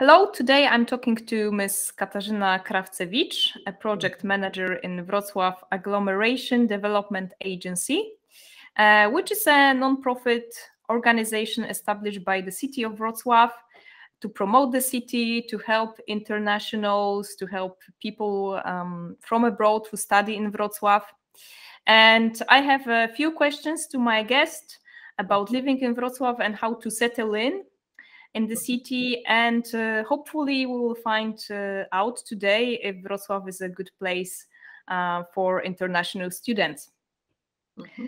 Hello, today I'm talking to Ms Katarzyna Krawcewicz, a project manager in Wrocław Agglomeration Development Agency, which is a non-profit organization established by the city of Wrocław to promote the city, to help internationals, to help people from abroad who study in Wrocław. And I have a few questions to my guest about living in Wrocław and how to settle in the city, and hopefully we will find out today if Wrocław is a good place for international students. Mm-hmm.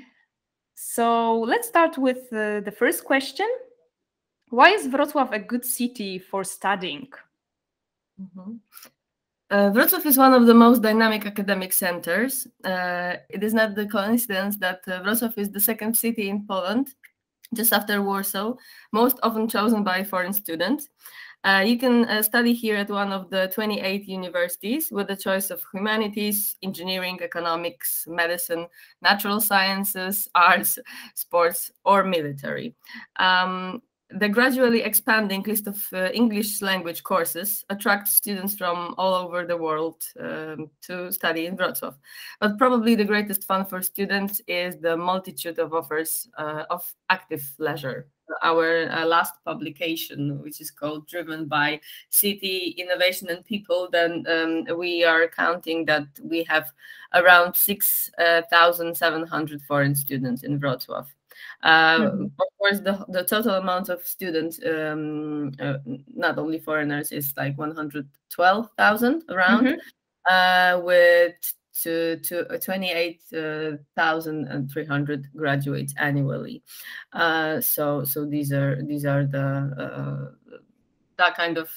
So let's start with the first question. Why is Wrocław a good city for studying? Mm-hmm. Wrocław is one of the most dynamic academic centers. It is not the coincidence that Wrocław is the second city in Poland, just after Warsaw, most often chosen by foreign students. You can study here at one of the 28 universities with a choice of humanities, engineering, economics, medicine, natural sciences, arts, sports, or military. The gradually expanding list of English language courses attracts students from all over the world to study in Wrocław. But probably the greatest fun for students is the multitude of offers of active leisure. Our last publication, which is called Driven by City, Innovation and People, then we are counting that we have around 6,700 foreign students in Wrocław. Of course, the total amount of students, not only foreigners, is like 112,000 around, with to 28,300 graduates annually. So these are the that kind of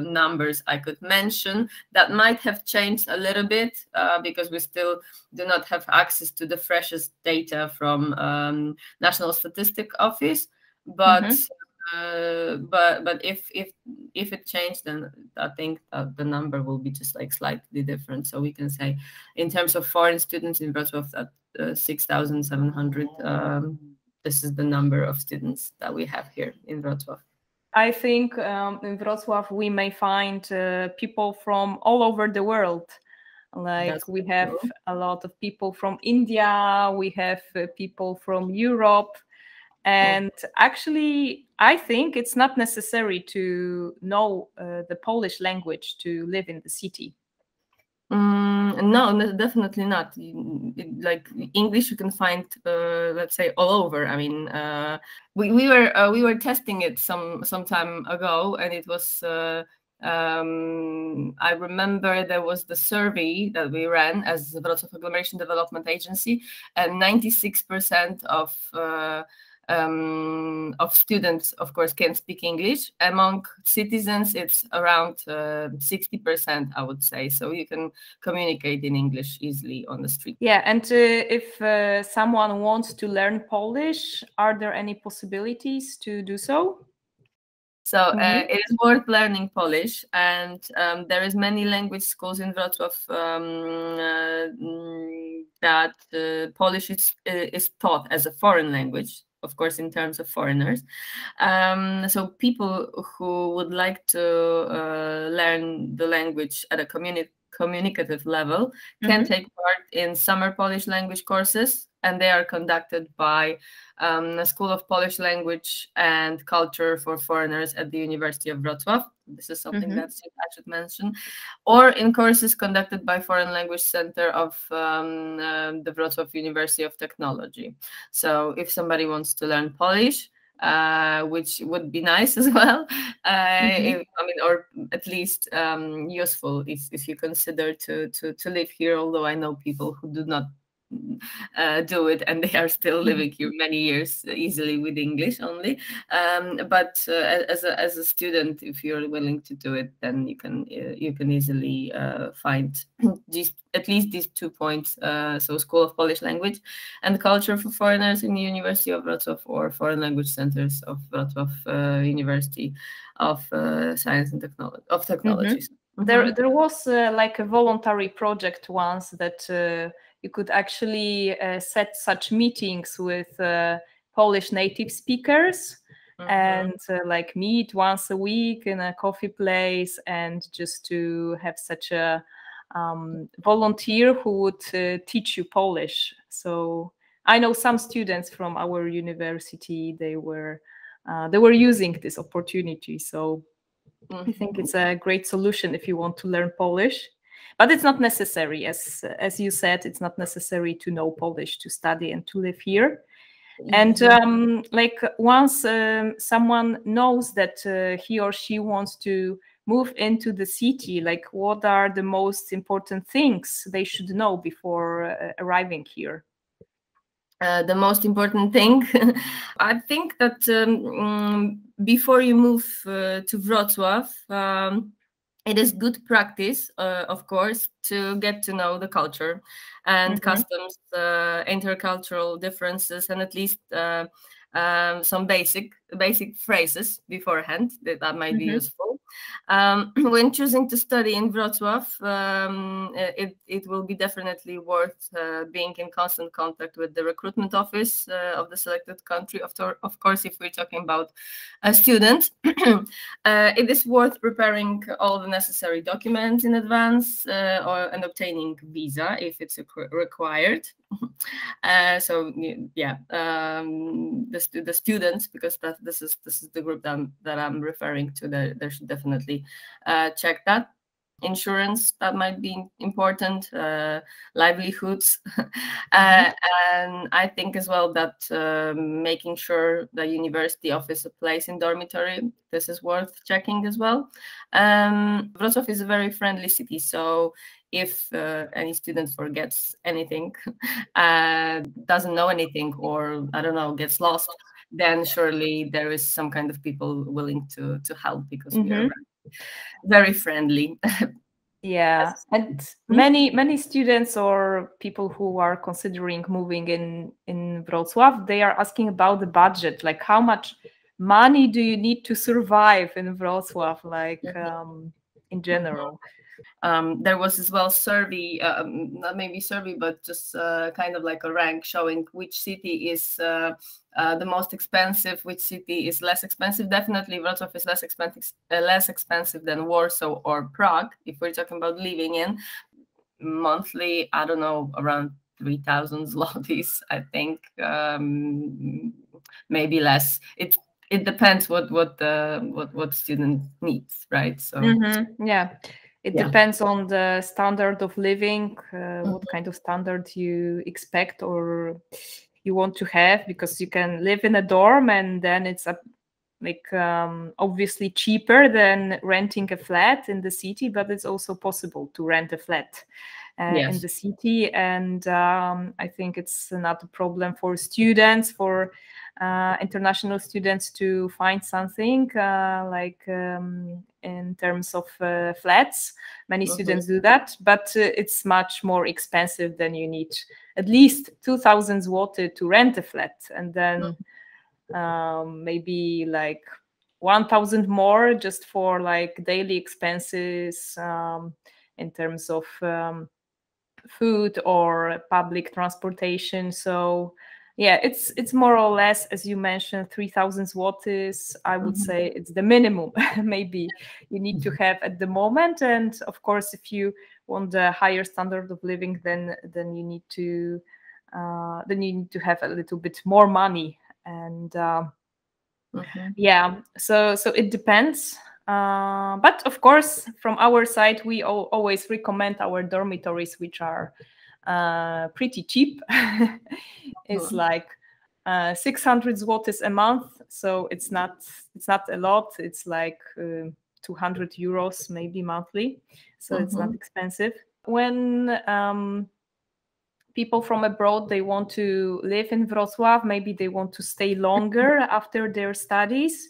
numbers I could mention. That might have changed a little bit because we still do not have access to the freshest data from National Statistic Office. But if it changed, then I think that the number will be just like slightly different. So we can say, in terms of foreign students in Wrocław, that 6,700. This is the number of students that we have here in Wrocław. I think in Wrocław we may find people from all over the world. Like we have a lot of people from India, we have people from Europe. And actually, I think it's not necessary to know the Polish language to live in the city. No, definitely not. Like English, you can find, let's say, all over. I mean, we were testing it some time ago, and it was. I remember there was the survey that we ran as the Wrocław Agglomeration Development Agency, and 96% of students, of course, can speak English. Among citizens, it's around 60%, I would say. So you can communicate in English easily on the street. Yeah, and if someone wants to learn Polish, are there any possibilities to do so? So it is worth learning Polish, and there is many language schools in Wrocław that Polish is taught as a foreign language, of course, in terms of foreigners. So people who would like to learn the language at a communicative level can take part in summer Polish language courses, and they are conducted by the School of Polish Language and Culture for Foreigners at the University of Wrocław. This is something that I should mention. Or in courses conducted by Foreign Language Center of the Wrocław University of Technology. So if somebody wants to learn Polish, which would be nice as well, or at least useful if you consider to live here, although I know people who do not do it, and they are still living here many years easily with English only. But as a student, if you're willing to do it, then you can easily find at least these 2 points. So School of Polish Language and Culture for Foreigners in the University of Wrocław, or Foreign Language Centers of Wrocław University of Science and Technologies. There was like a voluntary project once that you could actually set such meetings with Polish native speakers, and like meet once a week in a coffee place, and just to have such a volunteer who would teach you Polish. So I know some students from our university, they were using this opportunity. So I think it's a great solution if you want to learn Polish. But it's not necessary, as you said, it's not necessary to know Polish to study and to live here. And like once someone knows that he or she wants to move into the city, like what are the most important things they should know before arriving here? The most important thing, I think that before you move to Wrocław, it is good practice, of course, to get to know the culture and customs, intercultural differences, and at least some basic phrases beforehand that might be useful. When choosing to study in Wrocław, it will be definitely worth being in constant contact with the recruitment office of the selected country. Of course, if we're talking about a student, it is worth preparing all the necessary documents in advance and obtaining visa if it's required. So yeah, the students, because this is the group that I'm referring to, they should definitely check that. Insurance, that might be important, livelihoods, and I think as well that making sure the university offers a place in dormitory, this is worth checking as well. Wrocław is a very friendly city, so if any student forgets anything, doesn't know anything, or I don't know, gets lost, then surely there is some kind of people willing to help, because we are very friendly. Yeah, and many students or people who are considering moving in Wrocław, they are asking about the budget, like how much money do you need to survive in Wrocław, like in general. There was as well survey, not maybe survey, but just kind of like a rank showing which city is the most expensive, which city is less expensive. Definitely Wrocław is less expensive than Warsaw or Prague. If we're talking about living in monthly, I don't know, around 3,000 zlotys, I think, maybe less. It depends what student needs, right? So yeah. It depends on the standard of living, what kind of standard you expect or you want to have, because you can live in a dorm and then it's obviously cheaper than renting a flat in the city, but it's also possible to rent a flat in the city. And I think it's not a problem for students, for international students, to find something in terms of flats. Many students do that, but it's much more expensive. Than you need at least 2,000 zloty to rent a flat, and then maybe like 1,000 more just for like daily expenses in terms of food or public transportation. So yeah, it's more or less, as you mentioned, 3,000 zlotys. I would say it's the minimum maybe you need to have at the moment. And of course, if you want a higher standard of living, then you need to have a little bit more money. And yeah, so it depends. But of course, from our side, we always recommend our dormitories, which are pretty cheap. It's like 600 zlotys a month, so it's not a lot. It's like 200 euros maybe monthly, so it's not expensive. When people from abroad, they want to live in Wrocław, maybe they want to stay longer after their studies,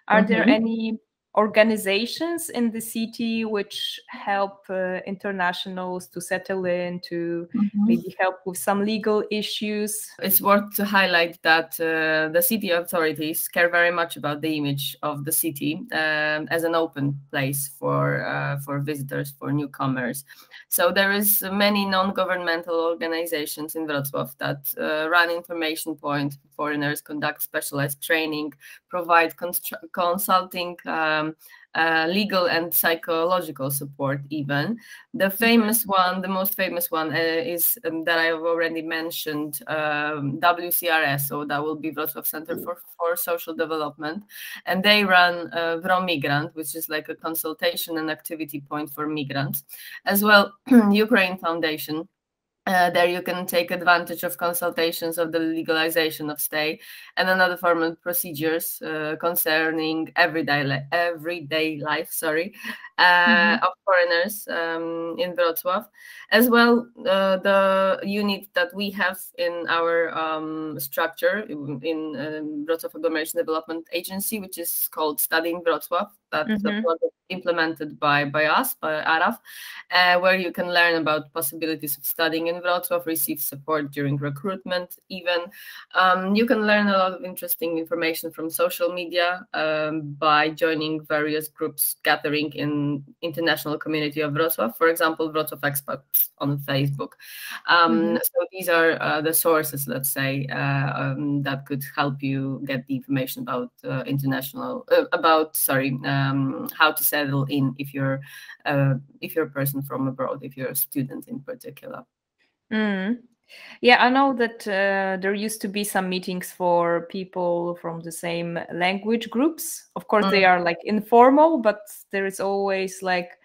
are there any organizations in the city which help internationals to settle in, to maybe help with some legal issues? It's worth to highlight that the city authorities care very much about the image of the city as an open place for visitors, for newcomers. So there is many non-governmental organizations in Wrocław that run information points foreigners, conduct specialized training, provide consulting, legal and psychological support even. The famous one, the most famous one is that I have already mentioned, WCRS, so that will be Wrocław Center for Social Development. And they run Migrant, which is like a consultation and activity point for migrants. As well, Ukraine Foundation. There you can take advantage of consultations of the legalization of stay and another formal procedures concerning everyday life, of foreigners in Wrocław. As well, the unit that we have in our structure in Wrocław Agglomeration Development Agency, which is called Studying Wrocław, that's a project implemented by us, by ARAF, where you can learn about possibilities of studying in Wrocław, receive support during recruitment even. You can learn a lot of interesting information from social media by joining various groups gathering in international community of Wrocław, for example, Wrocław Expats on Facebook. So these are the sources, let's say, that could help you get the information about how to settle in if you're a person from abroad, if you're a student in particular. Yeah, I know that there used to be some meetings for people from the same language groups. Of course, they are like informal, but there is always like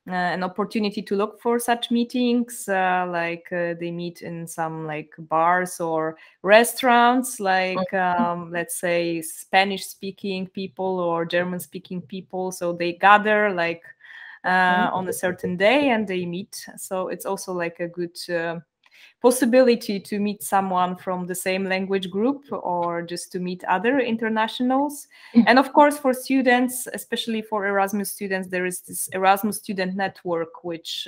an opportunity to look for such meetings. They meet in some like bars or restaurants, like let's say Spanish-speaking people or German-speaking people. So they gather like on a certain day and they meet. So it's also like a good possibility to meet someone from the same language group or just to meet other internationals. And of course, for students, especially for Erasmus students, there is this Erasmus student network, which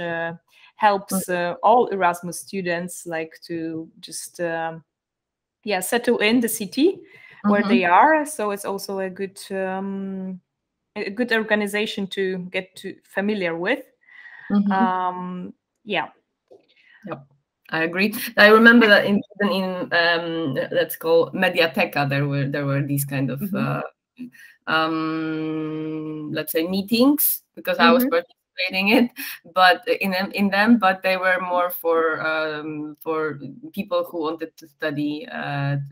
helps all Erasmus students like to just settle in the city where they are. So it's also a good organization to get familiar with. Yep. I agree. I remember that in let's call Mediateca, there were these kind of let's say meetings, because I was participating in it, but in them, but they were more for people who wanted to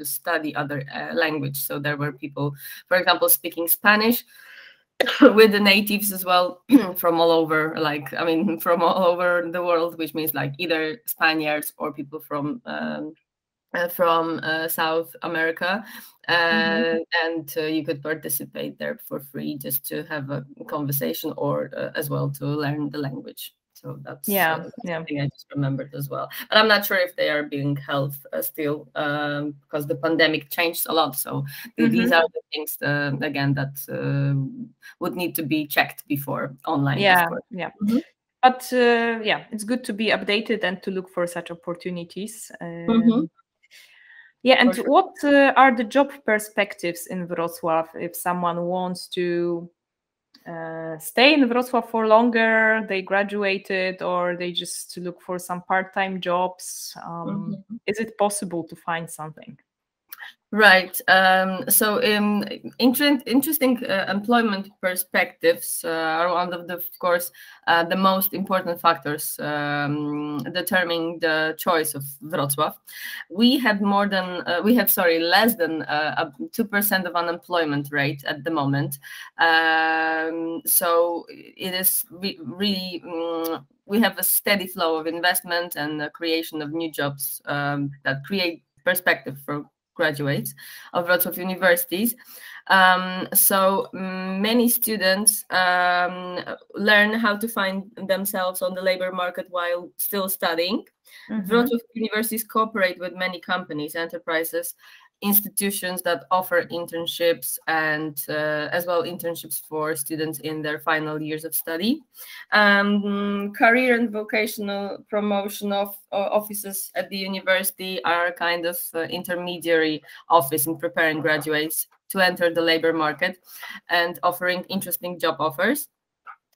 study other language. So there were people, for example, speaking Spanish with the natives as well from all over, from all over the world, which means like either Spaniards or people from South America, and you could participate there for free just to have a conversation or as well to learn the language. So that's something I just remembered as well. But I'm not sure if they are being held still because the pandemic changed a lot. So these are the things, again, that would need to be checked before online. But it's good to be updated and to look for such opportunities. And what are the job perspectives in Wrocław if someone wants to stay in Wrocław for longer, they graduated, or they just look for some part-time jobs? Is it possible to find something? Right. So interesting employment perspectives are one of the most important factors determining the choice of Wrocław. We have less than 2% of unemployment rate at the moment. So it is really we have a steady flow of investment and the creation of new jobs that create perspective for graduates of Wrocław universities. So many students learn how to find themselves on the labor market while still studying. Wrocław universities cooperate with many companies, enterprises, institutions that offer internships and as well internships for students in their final years of study. Career and vocational promotion of offices at the university are kind of intermediary office in preparing graduates to enter the labor market and offering interesting job offers.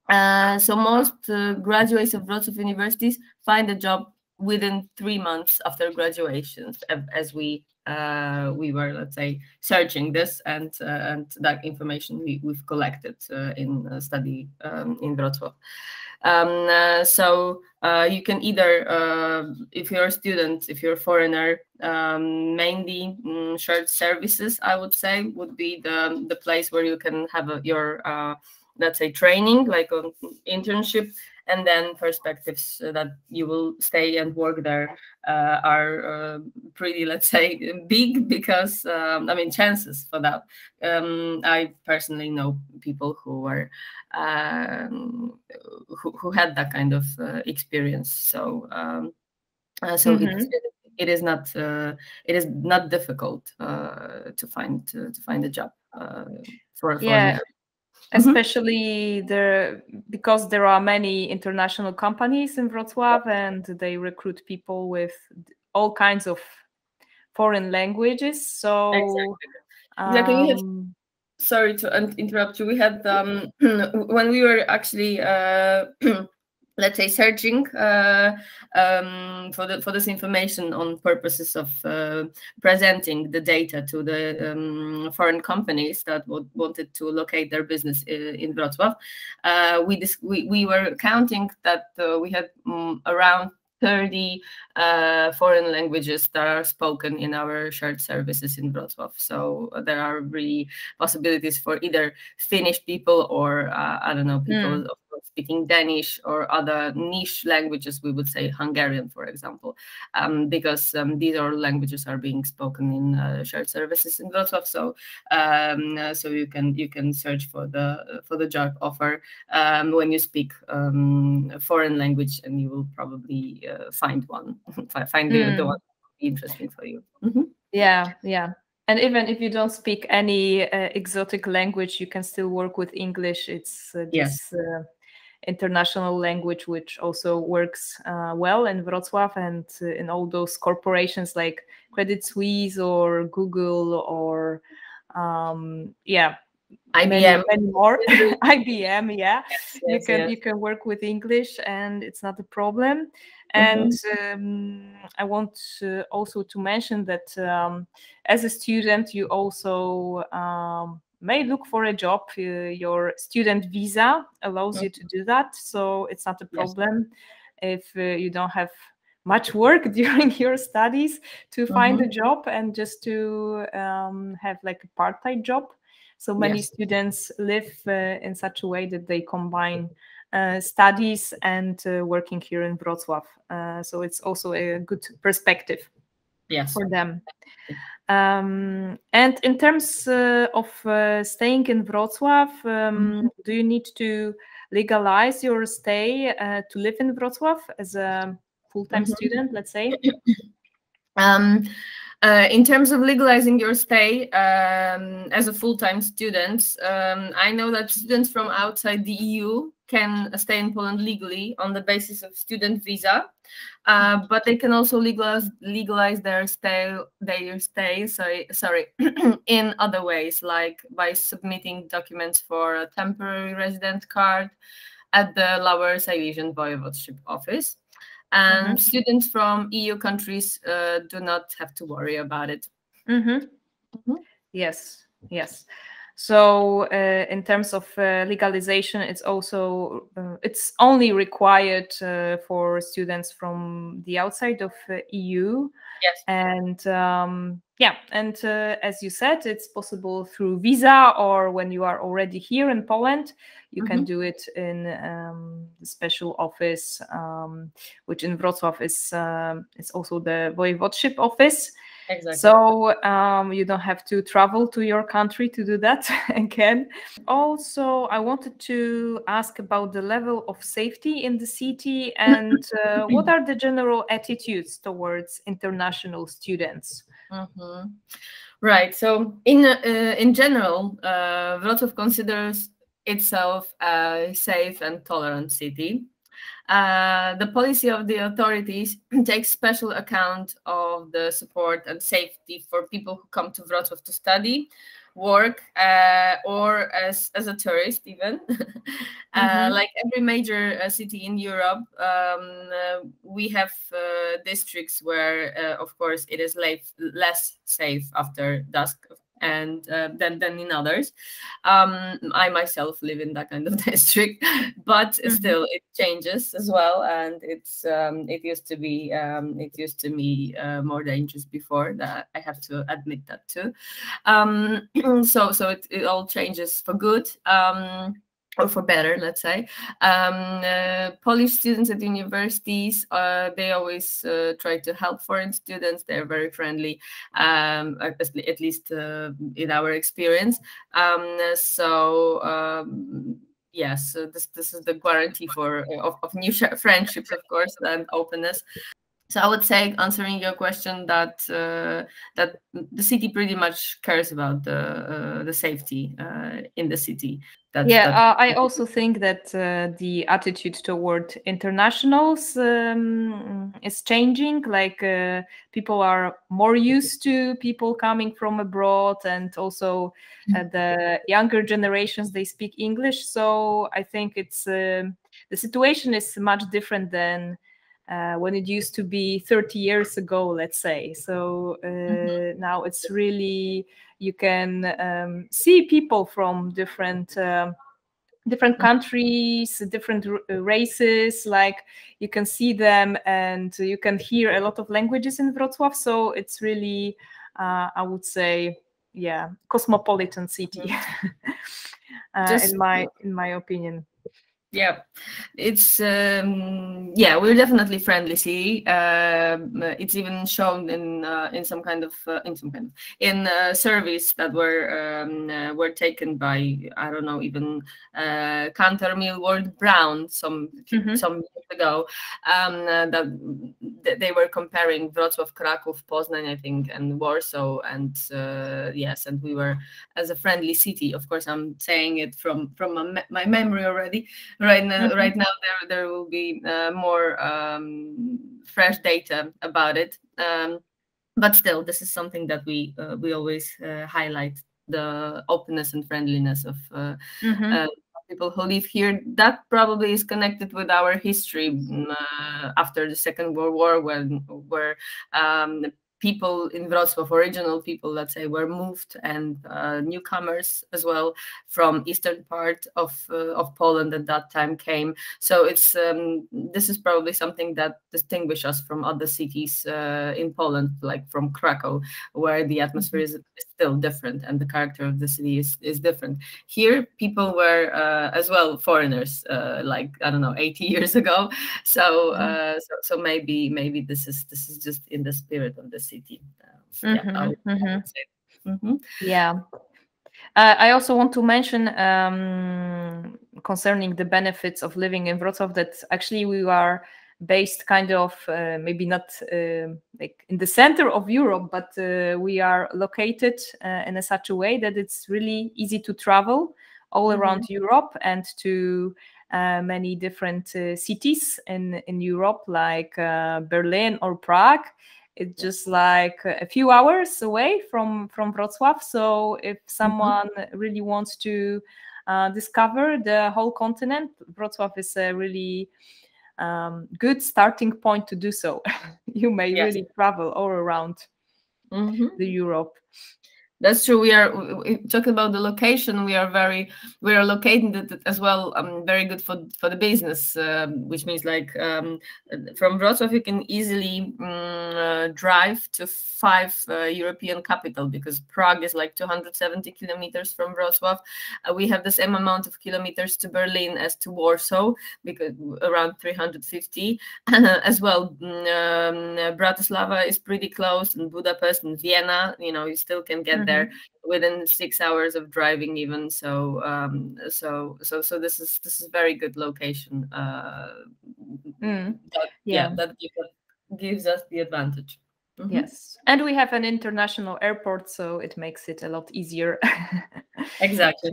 So most graduates of Wrocław universities find a job within 3 months after graduation, as we were, let's say, searching this, and that information we've collected in study in Wrocław. So you can either, if you're a student, if you're a foreigner, mainly shared services, I would say, would be the place where you can have your let's say, training, like an internship, and then perspectives that you will stay and work there are pretty, let's say, big, because I mean, chances for that. I personally know people who were who had that kind of experience. So it is not difficult to find a job for a foreigner. Especially because there are many international companies in Wrocław, and they recruit people with all kinds of foreign languages. So exactly. Sorry to interrupt you. We had when we were actually let's say, searching for this information on purposes of presenting the data to the foreign companies that wanted to locate their business in Wrocław. We were counting that we had around 30 foreign languaes that are spoken in our shared services in Wrocław. So there are really possibilities for either Finnish people, or I don't know, people speaking Danish or other niche languages. We would say Hungarian, for example, because these are languages are being spoken in shared services in Wrocław. So so you can search for the job offer when you speak foreign language, and you will probably find one, find the one that will be interesting for you. Yeah. And even if you don't speak any exotic language, you can still work with English. It's this international language which also works well in Wrocław, and in all those corporations like Credit Suisse or Google or IBM. many more. IBM, yeah. Yes, you can work with English, and it's not a problem. And I want also to mention that as a student, you also may look for a job. Your student visa allows you to do that, so it's not a problem if you don't have much work during your studies to find a job, and just to have like a part-time job. So many students live in such a way that they combine studies and working here in Wrocław. So it's also a good perspective for them. And in terms of staying in Wrocław, do you need to legalize your stay to live in Wrocław as a full-time student, let's say? In terms of legalizing your stay as a full-time student, I know that students from outside the EU can stay in Poland legally on the basis of student visa, but they can also legalize their stay in other ways, like by submitting documents for a temporary resident card at the Lower Silesian Voivodeship office. And students from EU countries do not have to worry about it. Yes. So in terms of legalization, it's also it's only required for students from the outside of EU. And as you said, it's possible through visa, or when you are already here in Poland, you can do it in the special office, which in Wrocław is also the voivodeship office. Exactly. So you don't have to travel to your country to do that again. Also, I wanted to ask about the level of safety in the city, and what are the general attitudes towards international students? Right. So in general, Wrocław considers itself a safe and tolerant city. The policy of the authorities takes special account of the support and safety for people who come to Wrocław to study, work, or as a tourist even. Like every major city in Europe, we have districts where, of course, it is less safe after dusk, and than in others. I myself live in that kind of district, but still it changes as well, and it used to be more dangerous before. That I have to admit that too. So it all changes for good. Or for better, let's say. Polish students at universities, they always try to help foreign students. They're very friendly, at least in our experience. Yes, this is the guarantee for of new friendships, of course, and openness. So I would say, answering your question, that that the city pretty much cares about the safety in the city. I also think that the attitude toward internationals is changing. Like people are more used to people coming from abroad, and also the younger generations, they speak English. So I think it's the situation is much different than when it used to be 30 years ago, let's say. So now it's really, you can see people from different countries, different races. Like you can see them, and you can hear a lot of languages in Wrocław. So it's really, I would say, yeah, cosmopolitan city. In my opinion. Yeah, it's we're definitely friendly city. It's even shown in some kind of surveys that were taken by, I don't know, even Cantor Millward Brown some years ago. That they were comparing Wrocław, Kraków, Poznań, I think, and Warsaw, and yes, and we were as a friendly city. Of course, I'm saying it from my memory already. Right now, there will be more fresh data about it, but still, this is something that we always highlight: the openness and friendliness of people who live here. That probably is connected with our history after the Second World War, where people in Wrocław, original people, let's say, were moved, and newcomers as well from eastern part of Poland at that time came. So it's this is probably something that distinguishes us from other cities in Poland, like from Krakow, where the atmosphere is still different and the character of the city is different. Here, people were as well foreigners, like, I don't know, 80 years ago. So so maybe this is just in the spirit of the city. I would say. Yeah. I also want to mention concerning the benefits of living in Wrocław, that actually we are based kind of maybe not like in the center of Europe, but we are located in a such a way that it's really easy to travel all around Europe, and to many different cities in Europe, like Berlin or Prague. It's just like a few hours away from Wrocław. So if someone really wants to discover the whole continent, Wrocław is a really good starting point to do so. You may really travel all around the Europe. That's true. We are talking about the location. We are located as well. Very good for the business, which means, like, from Wrocław you can easily drive to 5 European capital, because Prague is like 270 kilometers from Wrocław. We have the same amount of kilometers to Berlin as to Warsaw, because around 350 as well. Bratislava is pretty close, and Budapest and Vienna. You still can get there within 6 hours of driving even. So so this is very good location. That gives us the advantage. Yes, and we have an international airport, so it makes it a lot easier exactly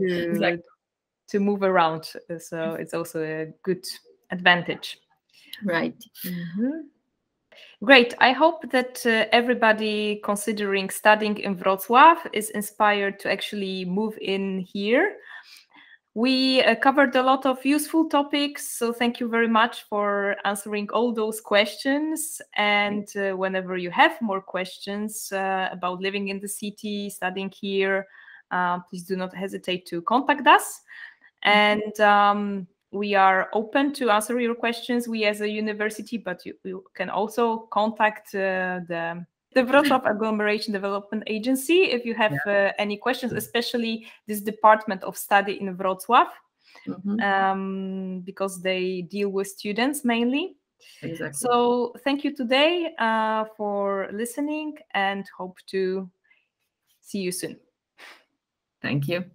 to move around. So it's also a good advantage. Right. Great. I hope that everybody considering studying in Wrocław is inspired to actually move in here. We covered a lot of useful topics, so thank you very much for answering all those questions. And whenever you have more questions about living in the city, studying here, please do not hesitate to contact us. And we are open to answer your questions, we as a university, but you can also contact the Wroclaw Agglomeration Development Agency if you have any questions, especially this Department of Study in Wrocław, because they deal with students mainly. Exactly. So thank you today for listening, and hope to see you soon. Thank you.